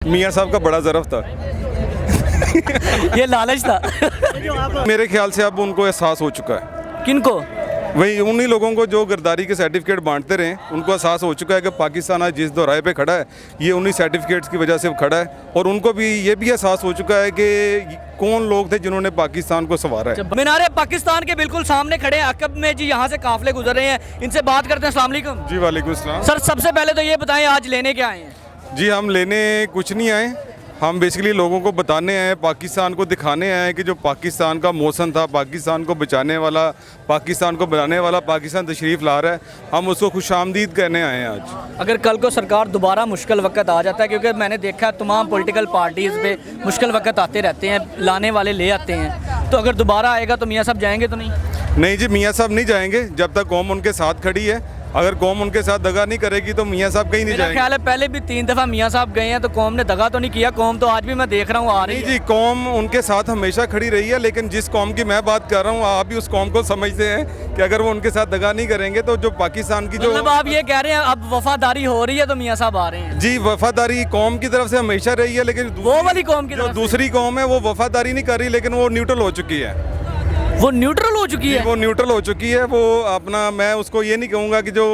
मियाँ साहब का बड़ा ज़रफ़ था। ये लालच था। मेरे ख्याल से अब उनको एहसास हो चुका है। किनको? वही उन्हीं लोगों को जो गिरदारी के सर्टिफिकेट बांटते रहे, उनको एहसास हो चुका है कि पाकिस्तान आज जिस दोराहे पे खड़ा है ये उन्हीं सर्टिफिकेट्स की वजह से खड़ा है। और उनको भी ये भी एहसास हो चुका है कि कौन लोग थे जिन्होंने पाकिस्तान को संवारा है। मीनारे पाकिस्तान के बिल्कुल सामने खड़े हैं। अकब में जी यहाँ से काफिले गुजर रहे हैं, इनसे बात करते हैं। अस्सलाम वालेकुम। जी वालेकुम सलाम। सर सबसे पहले तो ये बताएं आज लेने क्या आए हैं? जी हम लेने कुछ नहीं आए, हम बेसिकली लोगों को बताने आए, पाकिस्तान को दिखाने आए कि जो पाकिस्तान का मौसम था, पाकिस्तान को बचाने वाला, पाकिस्तान को बनाने वाला पाकिस्तान तशरीफ़ ला रहा है, हम उसको खुशामदीद कहने आए हैं आज। अगर कल को सरकार दोबारा मुश्किल वक्त आ जाता है, क्योंकि मैंने देखा है तमाम पॉलिटिकल पार्टीज़ पे मुश्किल वक्त आते रहते हैं, लाने वाले ले आते हैं, तो अगर दोबारा आएगा तो मियाँ साहब जाएंगे तो नहीं? नहीं जी, मियाँ साहब नहीं जाएंगे जब तक कौम उनके साथ खड़ी है। अगर कौम उनके साथ दगा नहीं करेगी तो मियाँ साहब कहीं नहीं मेरा जाएंगे। ख्याल है पहले भी 3 दफ़ा मियाँ साहब गए हैं तो कौम ने दगा तो नहीं किया। कौम तो आज भी मैं देख रहा हूँ आ रही नहीं है। जी, कौम उनके साथ हमेशा खड़ी रही है, लेकिन जिस कौम की मैं बात कर रहा हूँ आप भी उस कौम को समझते हैं कि अगर वो उनके साथ दगा नहीं करेंगे तो जो पाकिस्तान की जो मतलब आप ये कह रहे हैं अब वफादारी हो रही है तो मियाँ साहब आ रहे हैं? जी, वफादारी कौम की तरफ से हमेशा रही है, लेकिन वो वाली कौम की जो तरफ से? दूसरी कौम है वो वफादारी नहीं कर रही, लेकिन वो न्यूट्रल हो चुकी है। वो न्यूट्रल हो चुकी है? वो न्यूट्रल हो चुकी है। वो अपना, मैं उसको ये नहीं कहूँगा कि जो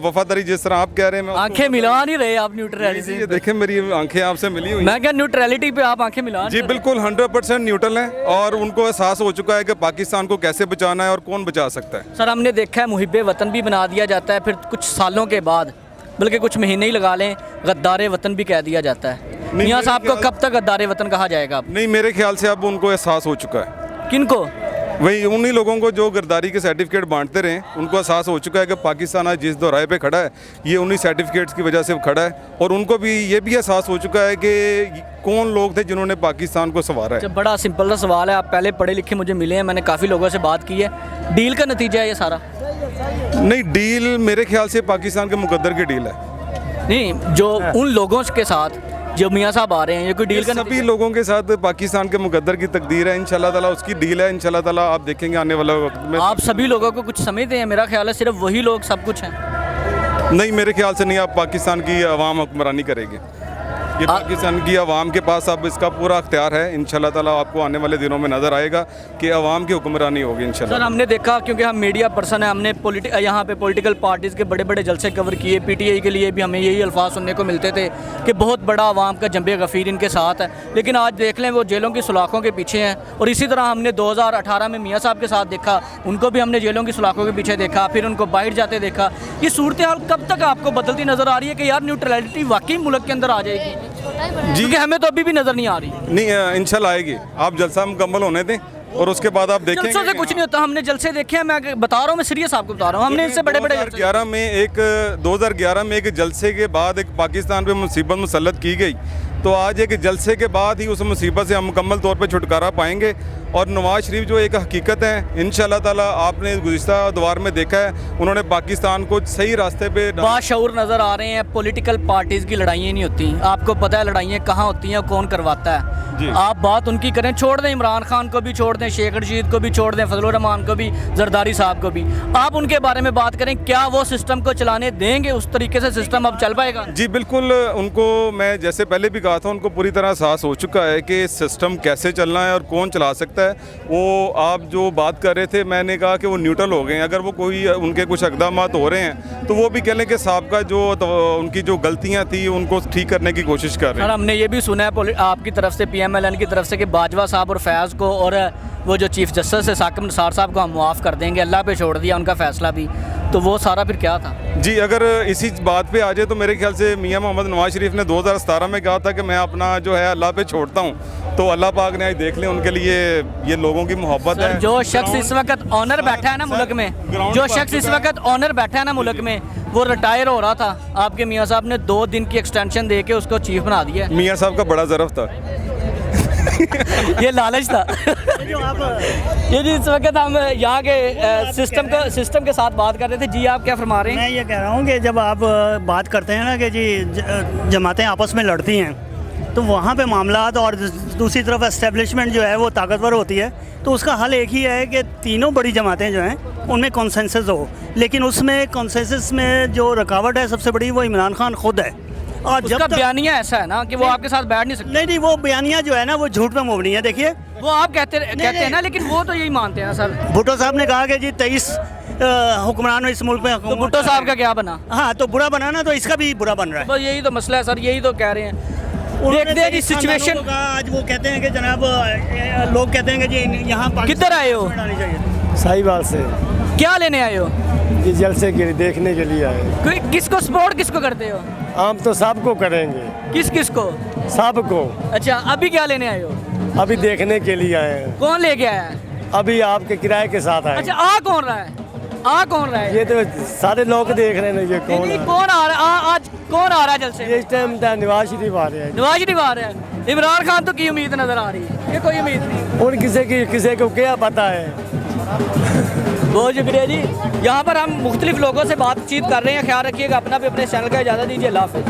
वफादारी जिस तरह आप कह रहे हैं, आंखें मिला नहीं रहे आप न्यूट्रलिटी ये से। देखें मेरी आंखें आपसे मिली हुई। मैं क्या न्यूट्रलिटी पे आप आंखें मिला जी बिल्कुल 100% न्यूट्रल है और उनको एहसास हो चुका है कि पाकिस्तान को कैसे बचाना है और कौन बचा सकता है। सर हमने देखा है मुहिब्बे वतन भी बना दिया जाता है, फिर कुछ सालों के बाद, बल्कि कुछ महीने ही लगा लें, गद्दारे वतन भी कह दिया जाता है। मियाँ साहब को कब तक गद्दारे वतन कहा जाएगा? नहीं, मेरे ख्याल से अब उनको एहसास हो चुका है। किनको? वही उन्हीं लोगों को जो गिरदारी के सर्टिफिकेट बांटते रहे, उनको एहसास हो चुका है कि पाकिस्तान आज जिस दोराहे पे खड़ा है ये उन्हीं सर्टिफिकेट्स की वजह से खड़ा है। और उनको भी ये भी एहसास हो चुका है कि कौन लोग थे जिन्होंने पाकिस्तान को संवारा है। बड़ा सिंपल सा सवाल है, आप पहले पढ़े लिखे मुझे मिले हैं, मैंने काफ़ी लोगों से बात की है, डील का नतीजा है ये सारा? नहीं, डील मेरे ख्याल से पाकिस्तान के मुकद्दर की डील है। नहीं, जो उन लोगों के साथ जो मियाँ साहब आ रहे हैं, ये कोई डील का सभी लोगों के साथ पाकिस्तान के मुकद्दर की तकदीर है, इंशाल्लाह ताला उसकी डील है। इंशाल्लाह ताला आप देखेंगे आने वाला वक्त में। आप सभी लोगों को कुछ समझते हैं? मेरा ख्याल है सिर्फ वही लोग सब कुछ हैं। नहीं, मेरे ख्याल से नहीं, आप पाकिस्तान की आवाम हुक्मरानी करेगी। ये पाकिस्तान की आवाम के पास अब इसका पूरा अख्तियार है। इंशाल्लाह ताला आपको आने वाले दिनों में नज़र आएगा कि आवाम की हुक्मरानी होगी इंशाल्लाह। सर हमने देखा, क्योंकि हम मीडिया पर्सन है, हमने यहाँ पे पॉलिटिकल पार्टीज़ के बड़े बड़े जलसे कवर किए। पीटीआई के लिए भी हमें यही अल्फाज सुनने को मिलते थे कि बहुत बड़ा आवाम का जंबे गफ़ीर इनके साथ है, लेकिन आज देख लें वो जेलों की सुलाखों के पीछे हैं। और इसी तरह हमने 2018 में मियाँ साहब के साथ देखा, उनको भी हमने जेलों की सुलाखों के पीछे देखा, फिर उनको बाहर जाते देखा। ये सूरत हाल कब तक आपको बदलती नज़र आ रही है कि यार न्यूट्रलिटी वाकई मुल्क के अंदर आ जाएगी? क्योंकि हमें तो अभी भी नज़र नहीं आ रही। नहीं, इंशाल्लाह आएगी। आप जलसा मुकम्मल होने दें और उसके बाद आप देखेंगे। जलसों से कुछ नहीं होता, हमने जलसे देखे हैं, मैं बता रहा हूँ, मैं सीरियस आपको बता रहा हूँ, हमने इनसे बड़े बड़े 2011 में एक जलसे के बाद एक पाकिस्तान पे मुसीबत मुसल्लत की गई, तो आज एक जलसे के बाद ही उस मुसीबत से हम मुकम्मल तौर पे छुटकारा पाएंगे। और नवाज शरीफ जो एक हकीकत है, इंशाल्लाह ताला आपने गुज़िश्ता दौर में देखा है, उन्होंने पाकिस्तान को सही रास्ते पे बाशऊर नज़र आ रहे हैं। पॉलिटिकल पार्टीज़ की लड़ाइयाँ नहीं होती, आपको पता है लड़ाइयाँ कहाँ होती हैं, कौन करवाता है। आप बात उनकी करें, छोड़ दें इमरान खान को भी, छोड़ दें शेख रशीद को भी, छोड़ दें फजलुर रहमान को भी, जरदारी साहब को भी, आप उनके बारे में बात करें, क्या वो सिस्टम को चलाने देंगे? उस तरीके से सिस्टम अब चल पाएगा? जी बिल्कुल, उनको मैं जैसे पहले भी कहा था, उनको पूरी तरह एहसास हो चुका है कि सिस्टम कैसे चलना है और कौन चला सकता है। वो आप जो बात कर रहे थे, मैंने कहा कि वो न्यूट्रल हो गए हैं। अगर वो कोई उनके कुछ इक़दाम हो रहे हैं तो वो भी कह लें कि साहब जो उनकी जो गलतियाँ थी उनको ठीक करने की कोशिश कर रहे हैं। सर हमने ये भी सुना है आपकी तरफ से, PMLN की तरफ से, कि बाजवा साहब और फैज़ को और वो जो चीफ जस्टिस है साकिब निसार साहब को हम मुआफ़ कर देंगे, अल्लाह पे छोड़ दिया उनका फ़ैसला भी, तो वो सारा फिर क्या था? जी अगर इसी बात पे आ जाए तो मेरे ख्याल से मियाँ मोहम्मद नवाज शरीफ ने 2017 में कहा था कि मैं अपना जो है अल्लाह पे छोड़ता हूँ, तो अल्लाह पाक ने आज देख लें उनके लिए ये लोगों की मोहब्बत है। जो शख्स इस वक्त ऑनर बैठा है ना मुल्क में, जो शख्स इस वक्त ऑनर बैठा है ना मुल्क में, वो रिटायर हो रहा था, आपके मियाँ साहब ने 2 दिन की एक्सटेंशन दे के उसको चीफ बना दिया। मियाँ साहब का बड़ा ज़रफ़ था। ये लालच था। ये जी इस वक्त हम यहाँ के सिस्टम के साथ बात कर रहे थे। जी आप क्या फरमा रहे हैं? मैं ये कह रहा हूँ कि जब आप बात करते हैं ना कि जी जमातें आपस में लड़ती हैं, तो वहाँ पे मामलात और दूसरी तरफ एस्टेब्लिशमेंट जो है वो ताकतवर होती है, तो उसका हल एक ही है कि तीनों बड़ी जमातें जो हैं उनमें कॉन्सेंसस हो। लेकिन उसमें कॉन्सेंसस में जो रुकावट है सबसे बड़ी, वो इमरान खान खुद है। और जब उसका तक बयानिया ऐसा है ना कि वो आपके साथ बैठ नहीं सकते। नहीं, वो बयानिया जो है ना वो झूठ में मोबनी है। देखिए वो आप कहते हैं ना, लेकिन वो तो यही मानते हैं सर। भुट्टो साहब ने कहा कि जी 23 हुक्मरान इस मुल्क में तो हुकूमत भुट्टो साहब का क्या बना? हाँ, तो बुरा बना ना, तो इसका भी बुरा बन रहा है। बस यही तो मसला है सर, यही तो कह रहे हैं। उन्होंने देखते हैं जी 23 खानदानों सिचुएशन। को कहा, आज वो कहते हैं कि जनाब लोग कहते हैं कि जी यहाँ किधर आए हो? आनी चाहिए। साहिवाल से क्या लेने आए हो? ये जलसे के लिए देखने के लिए आए। किसको सपोर्ट किसको करते हो? हम तो सबको करेंगे, किस को? सबको। अच्छा, अभी क्या लेने आए हो? अभी देखने के लिए आए हैं। कौन लेके आया है? अभी आपके किराए के साथ आए। अच्छा, आ कौन रहा है? आ कौन रहा है? ये तो सारे लोग देख रहे हैं ना, ये नहीं, कौन नहीं, है। कौन आ रहा है? आज कौन आ रहा है जलसे? ये इस टाइम नवाज शरीफ आ रहे हैं। नवाज शरीफ आ रहा है। इमरान खान तो की उम्मीद नजर आ रही है कि कोई उम्मीद नहीं। और किसी को क्या पता है। बहुत शुक्रिया जी। यहाँ पर हम मुख्तलिफ लोगों से बातचीत कर रहे हैं। ख्याल रखिएगा अपना भी, अपने चैनल का। इजाज़त दीजिए, अल्लाह हाफ़िज़।